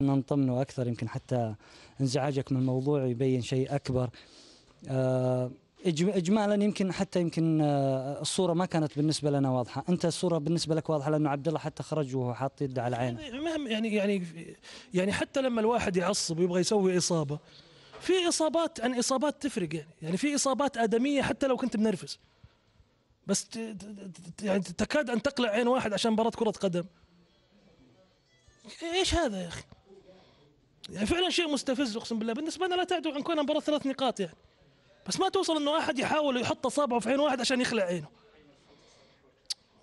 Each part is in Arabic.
نطمنه أكثر، يمكن حتى انزعاجك من الموضوع يبين شيء أكبر. إجمالا يمكن الصورة ما كانت بالنسبة لنا واضحة. أنت الصورة بالنسبة لك واضحة لأنه عبد الله حتى خرج وهو حاط يده على عينه. يعني حتى لما الواحد يعصب ويبغى يسوي إصابة، في إصابات عن إصابات تفرق، يعني في إصابات آدمية حتى لو كنت منرفز، بس يعني تكاد أن تقلع عين واحد عشان مباراة كرة قدم. إيش هذا يا أخي؟ يعني فعلا شيء مستفز أقسم بالله. بالنسبة لنا لا تعدو عن كونها مباراة 3 نقاط يعني، بس ما توصل إنه أحد يحاول يحط أصابعه في عين واحد عشان يخلع عينه.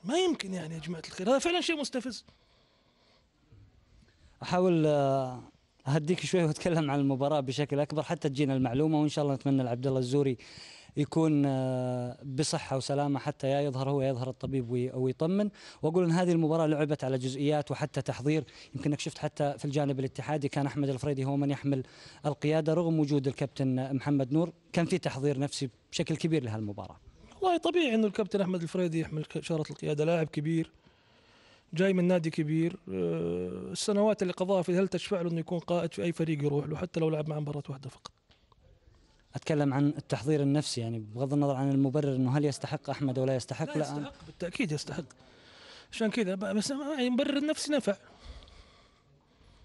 ما يمكن يعني يا جماعة الخير، هذا فعلا شيء مستفز. أحاول أهديك شوي وأتكلم عن المباراة بشكل أكبر حتى تجينا المعلومة، وإن شاء الله نتمنى لعبد الله الزوري يكون بصحة وسلامة حتى يا يظهر هو يظهر الطبيب ويطمن. وأقول أن هذه المباراة لعبت على جزئيات وحتى تحضير. يمكنك شفت حتى في الجانب الاتحادي كان أحمد الفريدي هو من يحمل القيادة رغم وجود الكابتن محمد نور. كان في تحضير نفسي بشكل كبير لهالمباراة. والله طبيعي إنه الكابتن أحمد الفريدي يحمل شارة القيادة، لاعب كبير جاي من نادي كبير. السنوات اللي قضاها في هل تشفع له إنه يكون قائد في أي فريق يروح له حتى لو لعب مع مباراة واحدة فقط. أتكلم عن التحضير النفسي، يعني بغض النظر عن المبرر أنه هل يستحق أحمد ولا يستحق. لا يستحق بالتأكيد يستحق، عشان كذا بس يعني مبرر النفسي نفع.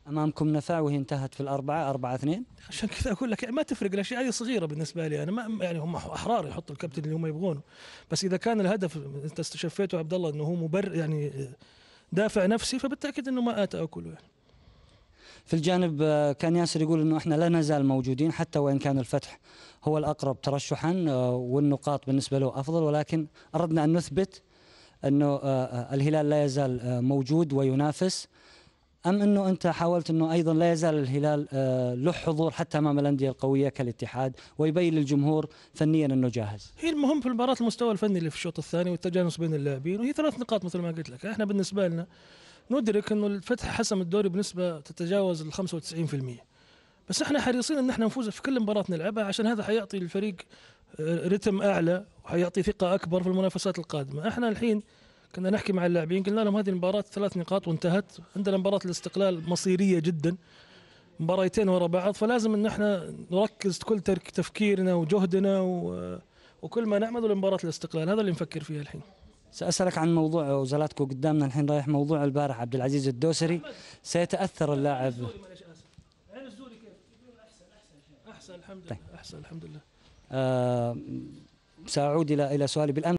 أمامكم نفع وهي انتهت في 4-2. عشان كذا أقول لك ما تفرق، الأشياء هذه صغيرة بالنسبة لي أنا. ما يعني هم أحرار يحطوا الكابتن اللي هم يبغونه، بس إذا كان الهدف أنت استشفيته عبد الله أنه هو مبرر يعني دافع نفسي، فبالتأكيد أنه ما آتى أكله يعني. في الجانب كان ياسر يقول انه احنا لا نزال موجودين حتى وان كان الفتح هو الاقرب ترشحا والنقاط بالنسبه له افضل، ولكن اردنا ان نثبت انه الهلال لا يزال موجود وينافس. ام انه انت حاولت انه ايضا لا يزال الهلال له حضور حتى امام الانديه القويه كالاتحاد ويبين للجمهور فنيا انه جاهز؟ هي المهم في المباراه المستوى الفني اللي في الشوط الثاني والتجانس بين اللاعبين، وهي 3 نقاط مثل ما قلت لك. احنا بالنسبه لنا ندرك انه الفتح حسم الدوري بنسبه تتجاوز ال 95%، بس احنا حريصين ان احنا نفوز في كل مباراه نلعبها، عشان هذا حيعطي الفريق رتم اعلى وحيعطي ثقه اكبر في المنافسات القادمه. احنا الحين كنا نحكي مع اللاعبين قلنا لهم هذه المباراه 3 نقاط وانتهت، عندنا مباراه الاستقلال مصيريه جدا، مباريتين ورا بعض، فلازم ان احنا نركز كل تفكيرنا وجهدنا وكل ما نعمله لمباراه الاستقلال. هذا اللي نفكر فيه الحين. سأسألك عن موضوع وزلاتكو قدامنا الحين رايح موضوع البارح عبد العزيز الدوسري. سيتأثر اللاعب عين الزوري كيف؟ احسن الحمد لله. احسن الحمد لله. سأعود إلى سؤالي بالأمس.